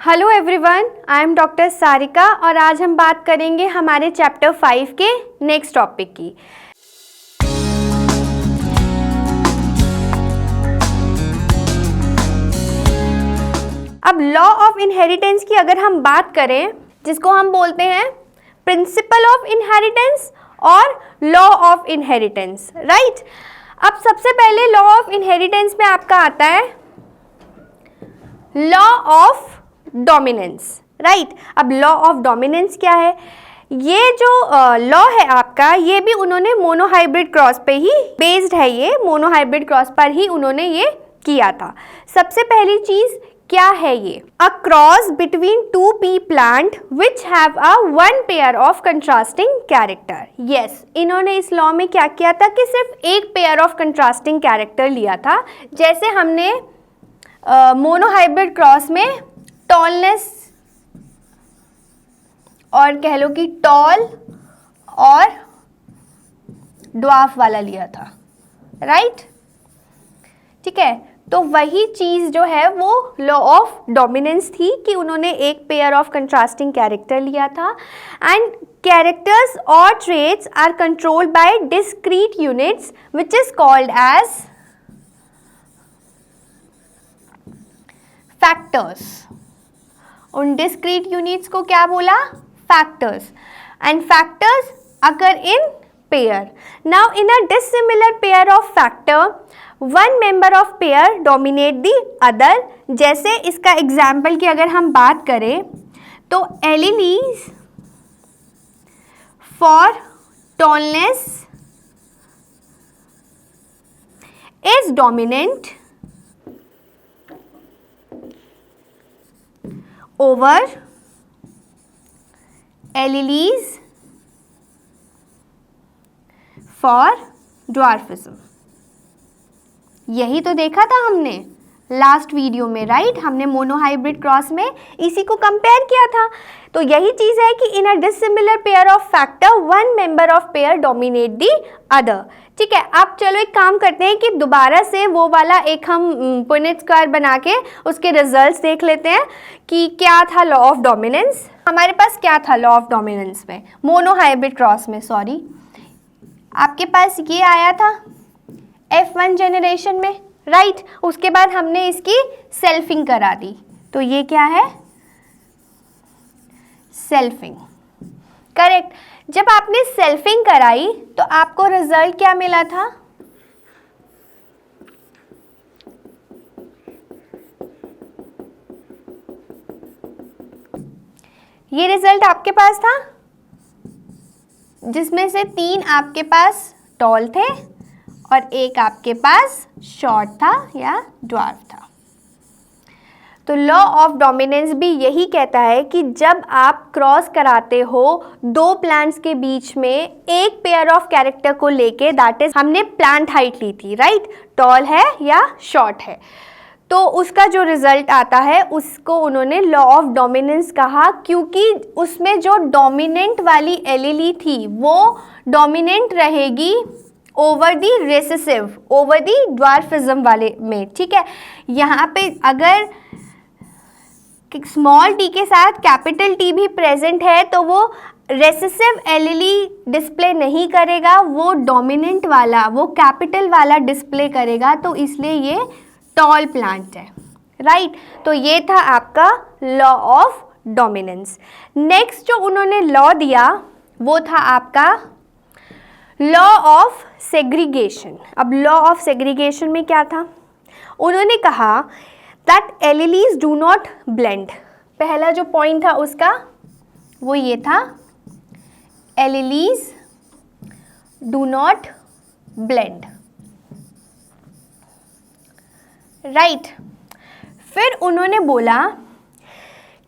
Hello everyone, I am doctor Sarika और आज हम बात करेंगे हमारे चैप्टर 5 के नेक्स्ट टॉपिक की। अब लॉ ऑफ इनहेरिटेंस की अगर हम बात करें, जिसको हम बोलते हैं प्रिंसिपल ऑफ इनहेरिटेंस और लॉ ऑफ इनहेरिटेंस, राइट। अब सबसे पहले लॉ ऑफ इनहेरिटेंस में आपका आता है लॉ ऑफ डोमिनेंस, राइट। अब लॉ ऑफ डोमिनेंस क्या है? ये जो लॉ है आपका, ये भी उन्होंने मोनोहाइब्रिड क्रॉस पे ही बेस्ड है, ये मोनोहाइब्रिड क्रॉस पर ही उन्होंने ये किया था। सबसे पहली चीज क्या है ये? A cross between two P plant which have a one pair of contrasting character. Yes, इन्होंने इस लॉ में क्या किया था कि सिर्फ एक पेयर ऑफ कंट्रास्टिंग कैरेक्टर लिया था। जैसे हमने मोनोहाइब्रिड क्रॉस में टॉलनेस और कह लो कि टॉल और ड्वार्फ वाला लिया था, राइट। ठीक है, तो वही चीज जो है वो लॉ ऑफ डोमिनेंस थी कि उन्होंने एक पेयर ऑफ कंट्रास्टिंग कैरेक्टर लिया था एंड कैरेक्टर्स और traits are controlled by discrete units which is called as factors. उन डिस्क्रीट यूनिट्स को क्या बोला? Factors. And factors occur in pair. Now in a dissimilar pair of factor, one member of pair dominate the other. जैसे इसका example की अगर हम बात करें तो alleles for tallness is dominant over alleles for dwarfism। यही तो देखा था हमने लास्ट वीडियो में, राइट। हमने मोनोहाइब्रिड क्रॉस में इसी को कंपेयर किया था। तो यही चीज है कि in a dissimilar pair of factor one member of pair dominate the other. ठीक है, अब चलो एक काम करते हैं कि दोबारा से वो वाला एक हम पुनेट स्क्वायर बना के उसके रिजल्ट्स देख लेते हैं कि क्या था लॉ ऑफ डोमिनेंस। हमारे पास क्या था लॉ ऑफ डोमिनेंस में, मोनोहाइब्रिड क्रॉस में, सॉरी, आपके पास ये आया था F1 जनरेशन में, राइट। उसके बाद हमने इसकी सेल्फिंग करा दी, तो ये क्या है? Selfing, correct. जब आपने सेल्फिंग कराई तो आपको रिजल्ट क्या मिला था? ये रिजल्ट आपके पास था जिसमें से 3 आपके पास टॉल थे और एक आपके पास शॉर्ट था या ड्वार्फ था। तो लॉ ऑफ डोमिनेंस भी यही कहता है कि जब आप क्रॉस कराते हो दो प्लांट्स के बीच में एक पेयर ऑफ कैरेक्टर को लेके, दैट इज हमने प्लांट हाइट ली थी, राइट, टॉल है या शॉर्ट है, तो उसका जो रिजल्ट आता है उसको उन्होंने लॉ ऑफ डोमिनेंस कहा, क्योंकि उसमें जो डोमिनेंट वाली एलिली थी वो डोमिनेंट रहेगी over the recessive, over the dwarfism वाले में। ठीक है, यहाँ पे अगर स्मॉल टी के साथ कैपिटल टी भी प्रेजेंट है तो वो रेसेसिव एलिली डिस्प्ले नहीं करेगा, वो डोमिनेंट वाला, वो कैपिटल वाला डिस्प्ले करेगा, तो इसलिए ये टॉल प्लांट है, राइट। तो ये था आपका लॉ ऑफ डोमिनेंस। नेक्स्ट जो उन्होंने लॉ दिया वो था आपका लॉ ऑफ सेग्रीगेशन। अब लॉ ऑफ सेग्रीगेशन में क्या था? उन्होंने कहा that alleles do not blend. पहला जो पॉइंट था उसका वो ये था, alleles do not blend, right. फिर उन्होंने बोला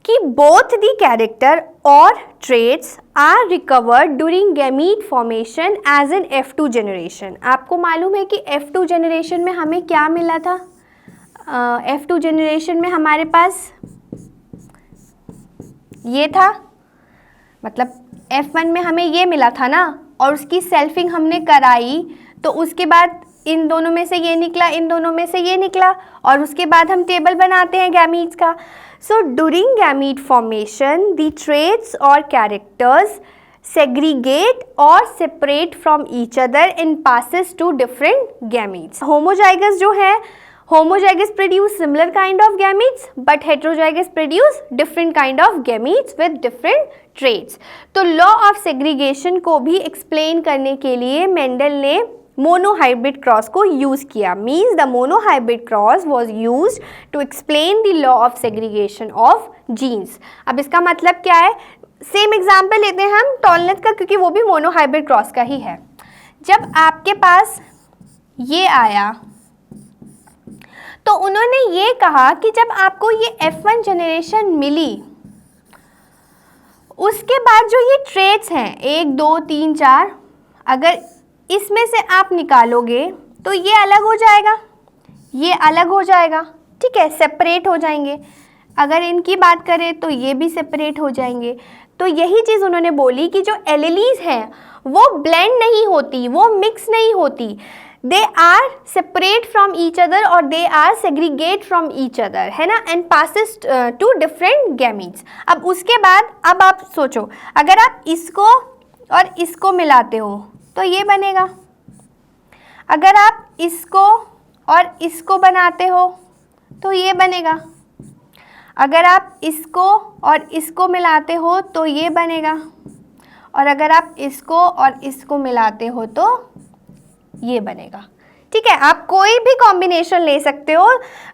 कि बोथ द कैरेक्टर और traits are recovered during gamete formation as an F2 generation. आपको मालूम है कि F2 जनरेशन में हमें क्या मिला था? F2 जनरेशन में हमारे पास ये था, मतलब F1 में हमें ये मिला था ना, और उसकी सेल्फिंग हमने कराई तो उसके बाद इन दोनों में से ये निकला, इन दोनों में से ये निकला, और उसके बाद हम टेबल बनाते हैं गैमीट्स का। So during gamete formation, the traits or characters segregate or separate from each other and passes to different gametes. Homozygous जो है, homozygous produce similar kind of gametes, but heterozygous produce different kind of gametes with different traits. तो law of segregation को भी explain करने के लिए Mendel ने monohybrid cross को यूज किया. Means the monohybrid cross was use to explain the law of segregation of genes. अब इसका मतलब क्या है? सेम एग्जाम्पल लेते हैं हम टॉलनेट का, क्योंकि वो भी मोनोहाइब्रिड क्रॉस का ही है. जब आपके पास ये आया तो उन्होंने ये कहा कि जब आपको ये F1 जनरेशन मिली, उसके बाद जो ये ट्रेट्स हैं 1 2 3 4, अगर इसमें से आप निकालोगे तो ये अलग हो जाएगा, ये अलग हो जाएगा, ठीक है, सेपरेट हो जाएंगे. अगर इनकी बात करें तो ये भी सेपरेट हो जाएंगे. तो यही चीज़ उन्होंने बोली कि जो एलिलीज हैं वो ब्लेंड नहीं होती, वो मिक्स नहीं होती, they are separate from each other और they are segregate from each other, है ना, and passes to different gametes. अब उसके बाद अब आप सोचो, अगर आप इसको और इसको मिलाते हो तो ये बनेगा. अगर आप इसको और इसको बनाते हो तो ये बनेगा. अगर आप इसको और इसको मिलाते हो तो ये बनेगा. और अगर आप इसको और इसको मिलाते हो तो ये बनेगा. ठीक है, आप कोई भी कॉम्बिनेशन ले सकते हो,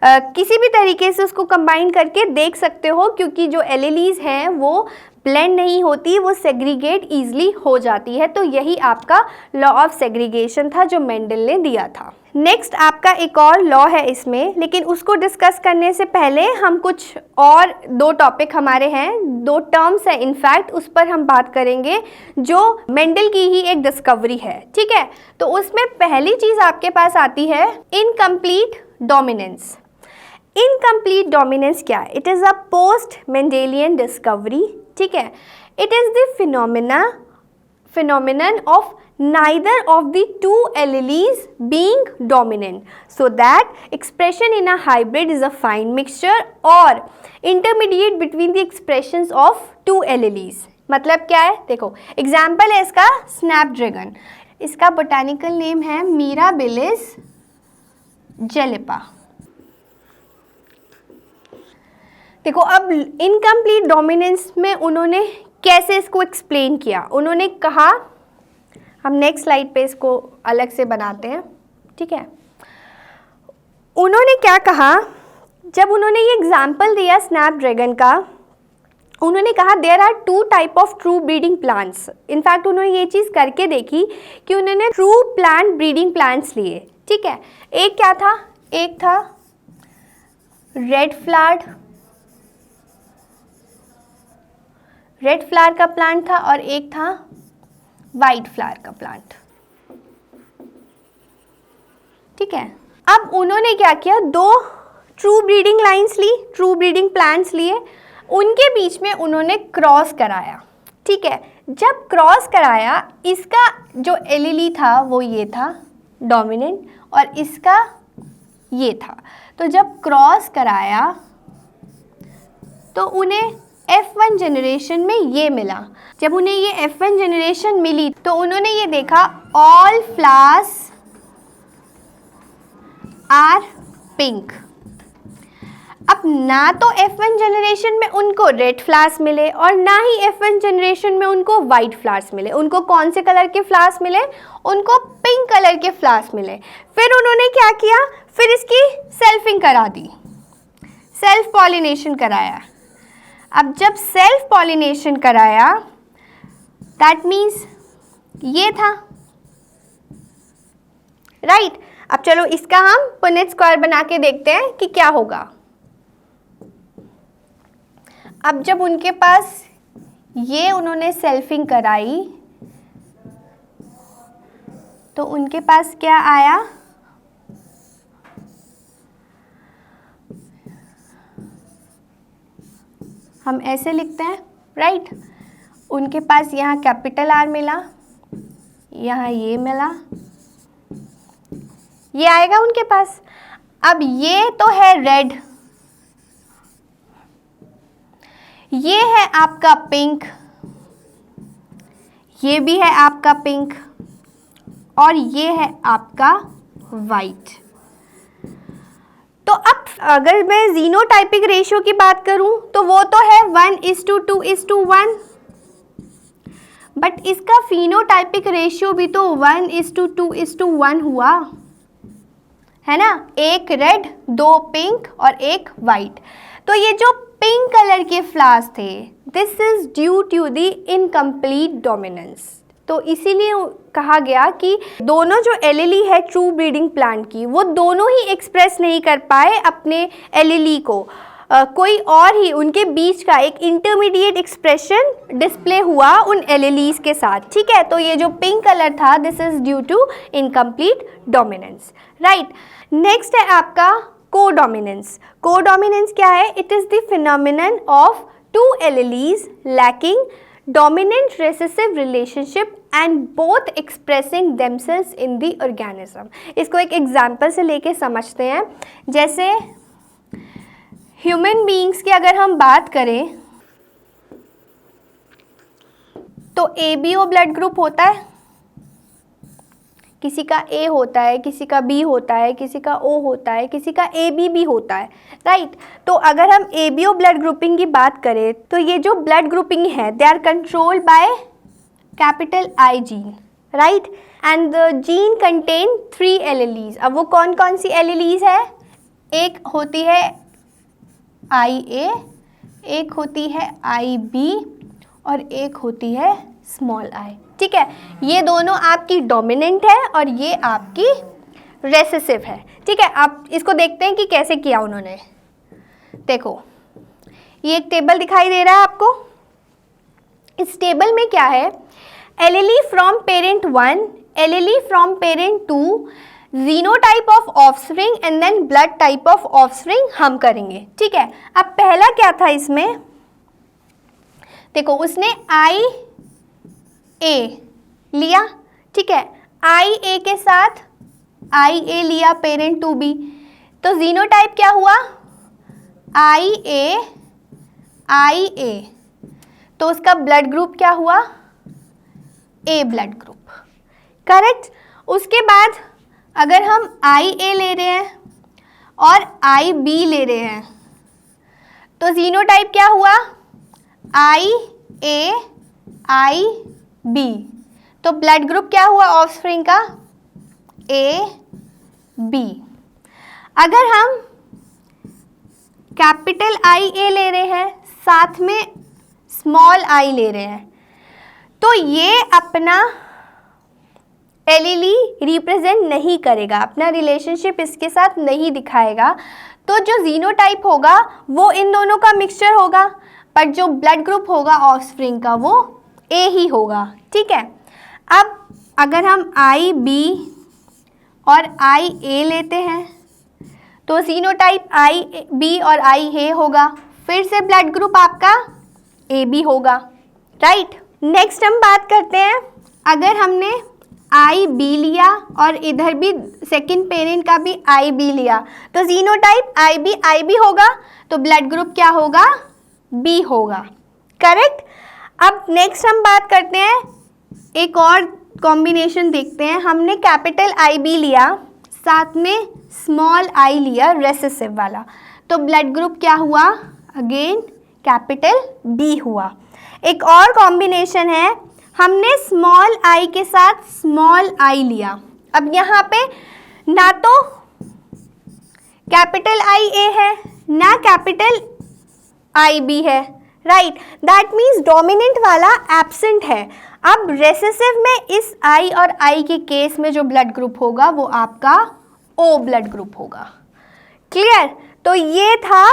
किसी भी तरीके से उसको कंबाइन करके देख सकते हो, क्योंकि जो एलिलीज हैं वो ब्लेंड नहीं होती, वो सेग्रीगेट ईजिली हो जाती है. तो यही आपका लॉ ऑफ सेग्रीगेशन था जो मेंडल ने दिया था. नेक्स्ट आपका एक और लॉ है इसमें, लेकिन उसको डिस्कस करने से पहले हम कुछ और 2 टॉपिक हमारे हैं, 2 टर्म्स हैं इनफैक्ट, उस पर हम बात करेंगे जो मेंडल की ही एक डिस्कवरी है. ठीक है, तो उसमें पहली चीज़ आपके पास आती है इनकम्प्लीट डोमिनेंस. इनकम्प्लीट डोमिनेंस क्या है? It is a post Mendelian discovery. ठीक है, it is the phenomenon of neither of the two alleles being dominant, so that expression in a hybrid is a fine mixture or intermediate between the expressions of two alleles. मतलब क्या है? देखो example है इसका Snapdragon. इसका botanical name है mirabilis जेलिपा. देखो अब इनकम्प्लीट डोमिनेंस में उन्होंने कैसे इसको एक्सप्लेन किया. उन्होंने कहा, हम नेक्स्ट स्लाइड पे इसको अलग से बनाते हैं. ठीक है, उन्होंने क्या कहा, जब उन्होंने ये एग्जाम्पल दिया स्नैपड्रैगन का, उन्होंने कहा there are 2 type of true breeding plants. In fact उन्होंने ये चीज़ करके देखी कि उन्होंने ट्रू प्लांट ब्रीडिंग प्लांट्स लिए. ठीक है, एक क्या था? एक था रेड फ्लावर का प्लांट था और एक था वाइट फ्लावर का प्लांट. ठीक है, अब उन्होंने क्या किया, 2 ट्रू ब्रीडिंग लाइंस ली, ट्रू ब्रीडिंग प्लांट्स लिए, उनके बीच में उन्होंने क्रॉस कराया. ठीक है, जब क्रॉस कराया, इसका जो एलिली था वो ये था डोमिनेंट और इसका ये था. तो जब क्रॉस कराया तो उन्हें F1 जनरेशन में ये मिला. जब उन्हें ये F1 जनरेशन मिली तो उन्होंने ये देखा ऑल फ्लावर्स आर पिंक. अब ना तो F1 जनरेशन में उनको रेड फ्लावर्स मिले और ना ही F1 जनरेशन में उनको वाइट फ्लावर्स मिले. उनको कौन से कलर के फ्लावर्स मिले? उनको पिंक कलर के फ्लावर्स मिले. फिर उन्होंने क्या किया, फिर इसकी सेल्फिंग करा दी, सेल्फ पॉलिनेशन कराया. अब जब सेल्फ पॉलिनेशन कराया, दैट मीन्स ये था, राइट. अब चलो इसका हम पुनेट स्क्वायर बना के देखते हैं कि क्या होगा. अब जब उनके पास ये उन्होंने सेल्फिंग कराई तो उनके पास क्या आया, हम ऐसे लिखते हैं, राइट. उनके पास यहाँ कैपिटल R मिला, यहाँ ये मिला, ये आएगा उनके पास. अब ये तो है रेड, ये है आपका पिंक, ये भी है आपका पिंक, और ये है आपका वाइट। तो अब अगर मैं जीनोटाइपिक रेशियो की बात करूं तो वो तो है 1:2:1, बट इसका फिनोटाइपिक रेशियो भी तो 1:2:1 हुआ है ना, एक रेड, 2 पिंक और एक वाइट। तो ये जो पिंक कलर के फ्लावर्स थे, this is due to the incomplete dominance. तो इसीलिए कहा गया कि दोनों जो एलीली है ट्रू ब्रीडिंग प्लांट की, वो दोनों ही एक्सप्रेस नहीं कर पाए अपने एलीली को, कोई और ही उनके बीच का एक इंटरमीडिएट एक्सप्रेशन डिस्प्ले हुआ उन एलीलीज के साथ, ठीक है। तो ये जो पिंक कलर था, this is due to incomplete dominance, right. Next है आपका कोडोमिनेंस। कोडोमिनेंस क्या है? It is the phenomenon of 2 alleles lacking dominant recessive relationship and both expressing themselves in the organism। इसको एक एग्जाम्पल से लेके समझते हैं। जैसे ह्यूमन बीइंग्स की अगर हम बात करें तो ABO ब्लड ग्रुप होता है, किसी का A होता है, किसी का B होता है, किसी का O होता है, किसी का AB भी होता है, राइट। तो अगर हम ABO ब्लड ग्रुपिंग की बात करें तो ये जो ब्लड ग्रुपिंग है, they are controlled by capital I gene, right, and the gene contain 3 alleles. अब वो कौन कौन सी एलीलीज है? एक होती है IA, एक होती है IB और एक होती है स्मॉल I, ठीक है। ये दोनों आपकी डोमिनेंट है और ये आपकी रेसेसिव है, ठीक है। आप इसको देखते हैं कि कैसे किया उन्होंने। देखो, ये एक टेबल दिखाई दे रहा है आपको। इस टेबल में क्या है? Allele from parent 1, allele from parent 2, genotype of offspring and then blood type of offspring हम करेंगे, ठीक है। अब पहला क्या था इसमें? देखो, उसने IA लिया, ठीक है, IA के साथ IA लिया पेरेंट 2B, तो जीनोटाइप क्या हुआ? IA, तो उसका ब्लड ग्रुप क्या हुआ? A blood group, correct. उसके बाद अगर हम IA ले रहे हैं और IB ले रहे हैं तो जीनोटाइप क्या हुआ? IA, IB, तो ब्लड ग्रुप क्या हुआ ऑफस्प्रिंग का? AB। अगर हम कैपिटल IA ले रहे हैं साथ में स्मॉल I ले रहे हैं तो ये अपना एलीली रिप्रेजेंट नहीं करेगा, अपना रिलेशनशिप इसके साथ नहीं दिखाएगा। तो जो जीनोटाइप होगा वो इन दोनों का मिक्सचर होगा, पर जो ब्लड ग्रुप होगा ऑफस्प्रिंग का वो A ही होगा, ठीक है। अब अगर हम IB और IA लेते हैं तो जीनोटाइप IB और IA होगा, फिर से ब्लड ग्रुप आपका AB होगा, राइट। नेक्स्ट हम बात करते हैं, अगर हमने IB लिया और इधर भी सेकंड पेरेंट का भी IB लिया तो जीनोटाइप IB होगा, तो ब्लड ग्रुप क्या होगा? B होगा, करेक्ट। अब नेक्स्ट हम बात करते हैं, एक और कॉम्बिनेशन देखते हैं। हमने कैपिटल IB लिया, साथ में स्मॉल I लिया रेसेसिव वाला, तो ब्लड ग्रुप क्या हुआ? अगेन कैपिटल B हुआ। एक और कॉम्बिनेशन है, हमने स्मॉल I के साथ स्मॉल I लिया। अब यहाँ पे ना तो कैपिटल IA है ना कैपिटल IB है, राइट, दैट मीन्स डोमिनेंट वाला एब्सेंट है। अब रेसेसिव में इस I और I के केस में जो ब्लड ग्रुप होगा वो आपका O ब्लड ग्रुप होगा, क्लियर। तो ये था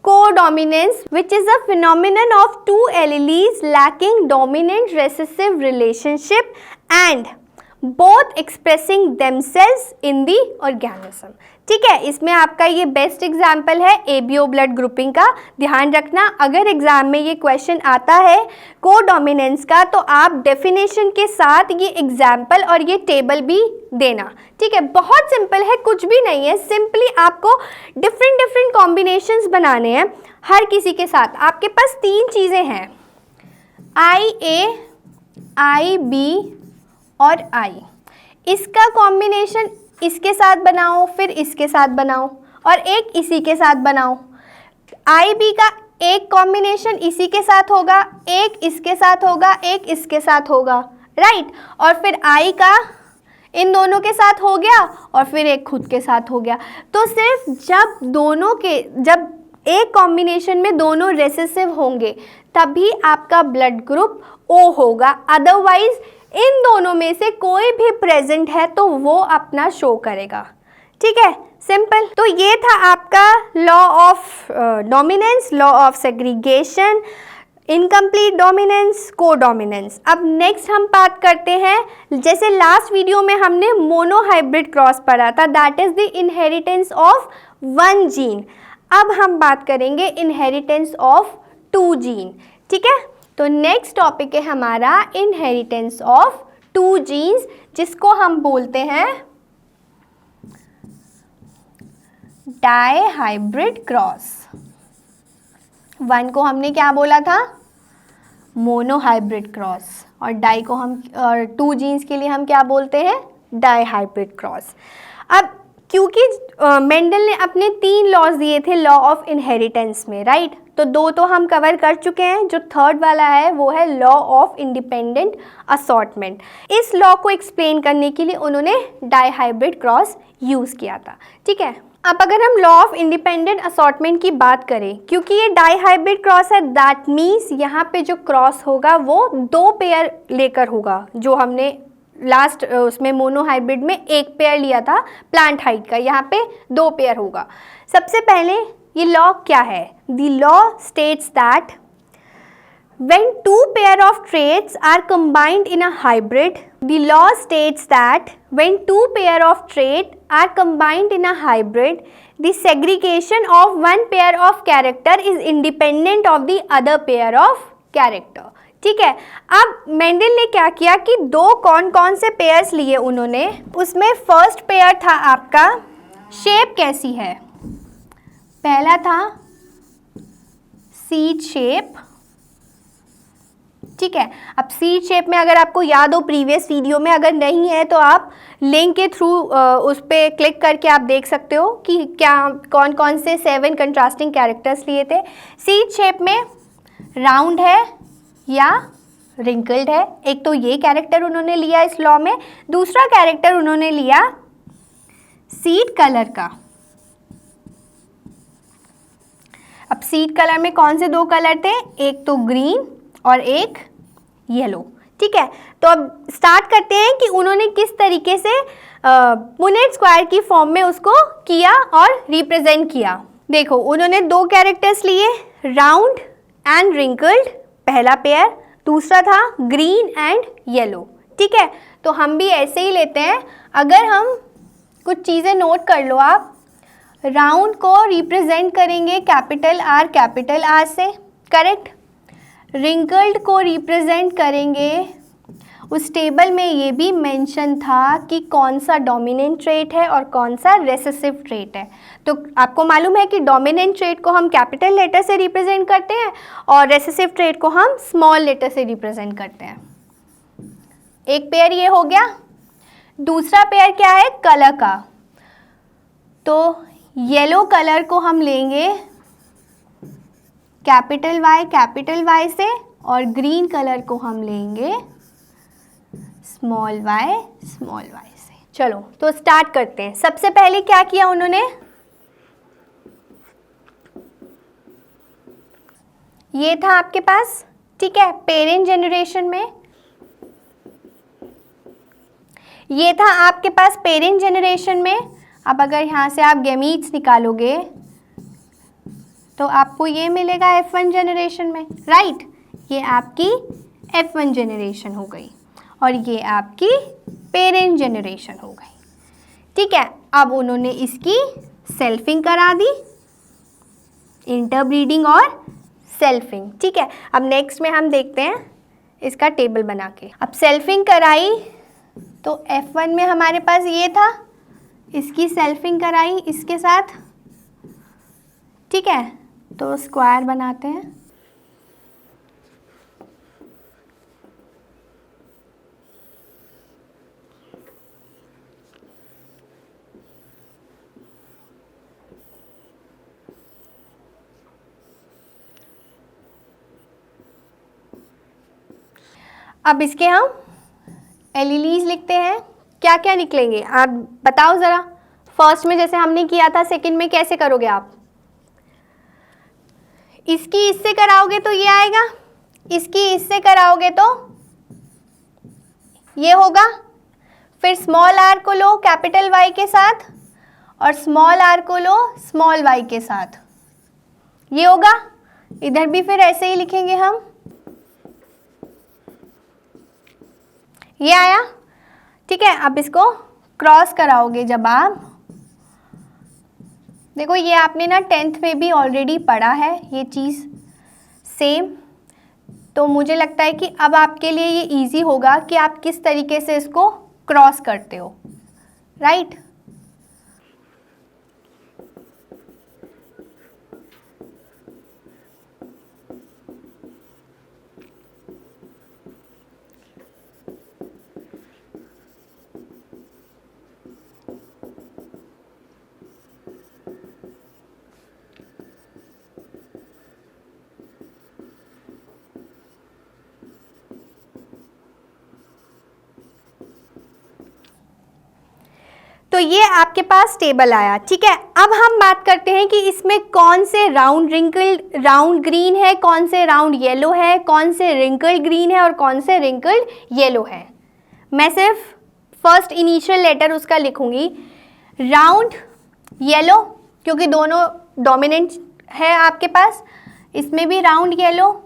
codominance, which is a phenomenon of 2 alleles lacking dominant recessive relationship and both expressing themselves in the organism. ठीक है, इसमें आपका ये बेस्ट एग्जाम्पल है एबीओ ब्लड ग्रुपिंग का। ध्यान रखना, अगर एग्जाम में ये क्वेश्चन आता है कोडोमिनेंस का तो आप डेफिनेशन के साथ ये एग्जाम्पल और ये टेबल भी देना। ठीक है, बहुत सिंपल है, कुछ भी नहीं है, सिंपली आपको डिफरेंट कॉम्बिनेशंस बनाने हैं हर किसी के साथ। आपके पास 3 चीज़ें हैं, IA, IB और I। इसका कॉम्बिनेशन इसके साथ बनाओ, फिर इसके साथ बनाओ और एक इसी के साथ बनाओ। IB का एक कॉम्बिनेशन इसी के साथ होगा, एक इसके साथ होगा, एक इसके साथ होगा, राइट। और फिर I का इन दोनों के साथ हो गया और फिर एक खुद के साथ हो गया। तो सिर्फ जब एक कॉम्बिनेशन में दोनों रेसेसिव होंगे तभी आपका ब्लड ग्रुप O होगा, अदरवाइज इन दोनों में से कोई भी प्रेजेंट है तो वो अपना शो करेगा। ठीक है, सिंपल। तो ये था आपका law of dominance, law of segregation, incomplete dominance, codominance. अब नेक्स्ट हम बात करते हैं, जैसे लास्ट वीडियो में हमने मोनोहाइब्रिड क्रॉस पढ़ा था, that is the inheritance of 1 gene. अब हम बात करेंगे इनहेरिटेंस ऑफ 2 जीन। ठीक है, तो नेक्स्ट टॉपिक है हमारा इनहेरिटेंस ऑफ 2 जीन्स, जिसको हम बोलते हैं डायहाइब्रिड क्रॉस। 1 को हमने क्या बोला था, मोनोहाइब्रिड क्रॉस, और 2 जीन्स के लिए हम क्या बोलते हैं, डायहाइब्रिड क्रॉस। अब क्योंकि मेंडल ने अपने 3 लॉज दिए थे लॉ ऑफ इनहेरिटेंस में, राइट, तो 2 तो हम कवर कर चुके हैं, जो थर्ड वाला है वो है लॉ ऑफ इंडिपेंडेंट असॉर्टमेंट। इस लॉ को एक्सप्लेन करने के लिए उन्होंने डायहाइब्रिड क्रॉस यूज़ किया था। ठीक है, अब अगर हम लॉ ऑफ इंडिपेंडेंट असॉर्टमेंट की बात करें, क्योंकि ये डायहाइब्रिड क्रॉस है, दैट मीन्स यहाँ पे जो क्रॉस होगा वो 2 पेयर लेकर होगा। जो हमने लास्ट उसमें मोनोहाइब्रिड में 1 पेयर लिया था प्लांट हाइट का, यहाँ पे 2 पेयर होगा। सबसे पहले ये लॉ क्या है, the law states that when 2 pair of traits are combined in a hybrid, the law states that when 2 pair of traits are combined in a hybrid, the segregation of 1 pair of character is independent of the other pair of character। ठीक है, अब Mendel ने क्या किया कि 2 कौन से pairs लिए उन्होंने, उसमें फर्स्ट पेयर था आपका शेप कैसी है, पहला था सीड शेप। ठीक है, अब सीड शेप में अगर आपको याद हो प्रीवियस वीडियो में, अगर नहीं है तो आप लिंक के थ्रू उस पर क्लिक करके आप देख सकते हो कि क्या कौन से 7 कंट्रास्टिंग कैरेक्टर्स लिए थे। सीड शेप में राउंड है या रिंकल्ड है, एक तो ये कैरेक्टर उन्होंने लिया इस लॉ में। दूसरा कैरेक्टर उन्होंने लिया सीड कलर का। अब सीड कलर में कौन से 2 कलर थे, एक तो ग्रीन और एक येलो। ठीक है, तो अब स्टार्ट करते हैं कि उन्होंने किस तरीके से पुनेट स्क्वायर की फॉर्म में उसको किया और रिप्रेजेंट किया। देखो, उन्होंने 2 कैरेक्टर्स लिए, राउंड एंड रिंकल्ड पहला पेयर, दूसरा था ग्रीन एंड येलो। ठीक है, तो हम भी ऐसे ही लेते हैं। अगर हम कुछ चीज़ें नोट कर लो आप, राउंड को रिप्रेजेंट करेंगे कैपिटल आर से, करेक्ट। रिंकल्ड को रिप्रेजेंट करेंगे, उस टेबल में ये भी मेंशन था कि कौन सा डोमिनेंट ट्रेट है और कौन सा रेसेसिव ट्रेट है। तो आपको मालूम है कि डोमिनेंट ट्रेट को हम कैपिटल लेटर से रिप्रेजेंट करते हैं और रेसेसिव ट्रेट को हम स्मॉल लेटर से रिप्रेजेंट करते हैं। एक पेयर ये हो गया। दूसरा पेयर क्या है, कलर का। तो येलो कलर को हम लेंगे कैपिटल वाई से, और ग्रीन कलर को हम लेंगे स्मॉल वाई से। चलो तो स्टार्ट करते हैं। सबसे पहले क्या किया उन्होंने, ये था आपके पास, ठीक है, पेरेंट जनरेशन में ये था आपके पास पेरेंट जनरेशन में। अब अगर यहाँ से आप गैमीट्स निकालोगे तो आपको ये मिलेगा F1 जनरेशन में, राइट। ये आपकी F1 जनरेशन हो गई। और ये आपकी पेरेंट जनरेशन हो गई। ठीक है, अब उन्होंने इसकी सेल्फिंग करा दी, इंटरब्रीडिंग और सेल्फिंग। ठीक है, अब नेक्स्ट में हम देखते हैं इसका टेबल बना के। अब सेल्फिंग कराई तो F1 में हमारे पास ये था, इसकी सेल्फिंग कराई इसके साथ। ठीक है, तो स्क्वायर बनाते हैं। अब इसके हम एलिलीज लिखते हैं। क्या क्या निकलेंगे आप बताओ ज़रा। फर्स्ट में जैसे हमने किया था, सेकंड में कैसे करोगे आप? इसकी इससे कराओगे तो ये आएगा, इसकी इससे कराओगे तो ये होगा। फिर स्मॉल आर को लो कैपिटल वाई के साथ और स्मॉल आर को लो स्मॉल वाई के साथ, ये होगा। इधर भी फिर ऐसे ही लिखेंगे हम, ये आया। ठीक है, अब इसको क्रॉस कराओगे जब आप, देखो ये आपने ना 10th में भी ऑलरेडी पढ़ा है ये चीज़ सेम, तो मुझे लगता है कि अब आपके लिए ये इजी होगा कि आप किस तरीके से इसको क्रॉस करते हो, राइट। तो ये आपके पास टेबल आया। ठीक है, अब हम बात करते हैं कि इसमें कौन से राउंड रिंकल्ड राउंड ग्रीन है, कौन से राउंड येलो है, कौन से रिंकल्ड ग्रीन है और कौन से रिंकल्ड येलो है। मैं सिर्फ फर्स्ट इनिशियल लेटर उसका लिखूंगी, राउंड येलो, क्योंकि दोनों डोमिनेंट है आपके पास। इसमें भी राउंड येलो,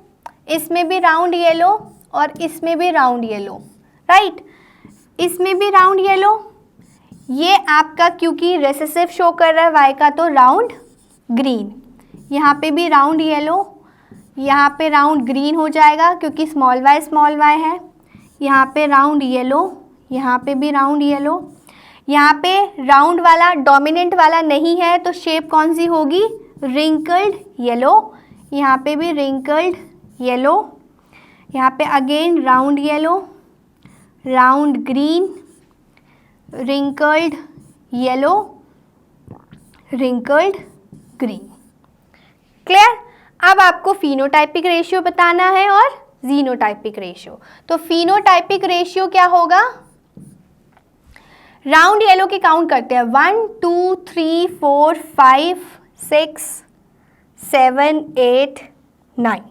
इसमें भी राउंड येलो और इसमें भी राउंड येलो, राइट। इसमें भी राउंड येलो, ये आपका क्योंकि रेसेसिव शो कर रहा है वाई का तो राउंड ग्रीन। यहाँ पे भी राउंड येलो, यहाँ पे राउंड ग्रीन हो जाएगा क्योंकि स्मॉल वाई है। यहाँ पे राउंड येलो, यहाँ पे भी राउंड येलो। यहाँ पे राउंड वाला डोमिनेंट वाला नहीं है तो शेप कौन सी होगी, रिंकल्ड येलो। यहाँ पे भी रिंकल्ड येलो, यहाँ पे again round yellow, round green, wrinkled yellow, wrinkled green. Clear. अब आपको फिनोटाइपिक रेशियो बताना है और जीनोटाइपिक रेशियो। तो फिनोटाइपिक रेशियो क्या होगा, राउंड येलो के काउंट करते हैं, 1 2 3 4 5 6 7 8 9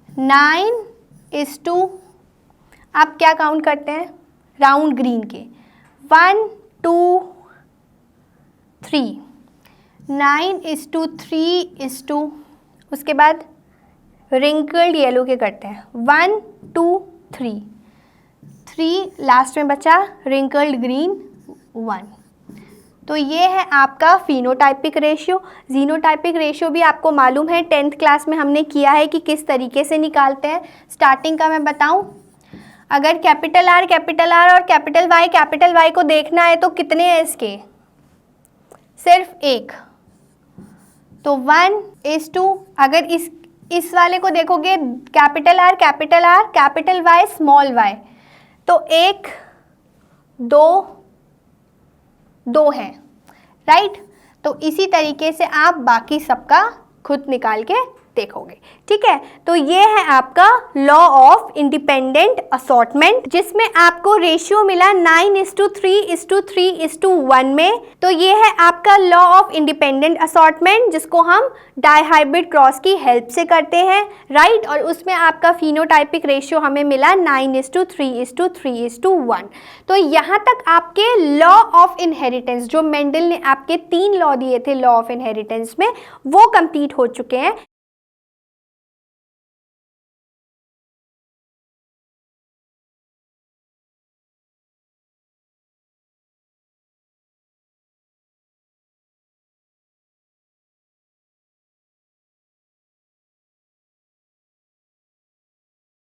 9:2। आप क्या काउंट करते हैं राउंड ग्रीन के, 1 2 3, 9:3:2। उसके बाद रिंकल्ड येलो के करते हैं, 1 2 3, 3 लास्ट में बचा, रिंकल्ड ग्रीन 1। तो ये है आपका फिनोटाइपिक रेशियो। जीनोटाइपिक रेशियो भी आपको मालूम है, 10th क्लास में हमने किया है कि किस तरीके से निकालते हैं। स्टार्टिंग का मैं बताऊं, अगर कैपिटल आर और कैपिटल वाई को देखना है तो कितने हैं इसके, सिर्फ एक, तो 1:2। अगर इस वाले को देखोगे capital R capital Y small Y, तो 1 2 है, राइट। तो इसी तरीके से आप बाकी सबका खुद निकाल के देखोगे। ठीक है, तो ये है आपका लॉ ऑफ इंडिपेंडेंट असॉर्टमेंट, जिसमें आपको रेशियो मिला 9:3:3:1 में। तो ये है आपका लॉ ऑफ इंडिपेंडेंट असॉर्टमेंट, जिसको हम डाइहाइब्रिड क्रॉस की हेल्प से करते हैं, राइट। और उसमें आपका फिनोटाइपिक रेशियो हमें मिला 9:3:3:1। तो यहाँ तक आपके लॉ ऑफ इनहेरिटेंस, जो मेंडल ने आपके 3 लॉ दिए थे लॉ ऑफ इनहेरिटेंस में, वो कंप्लीट हो चुके हैं।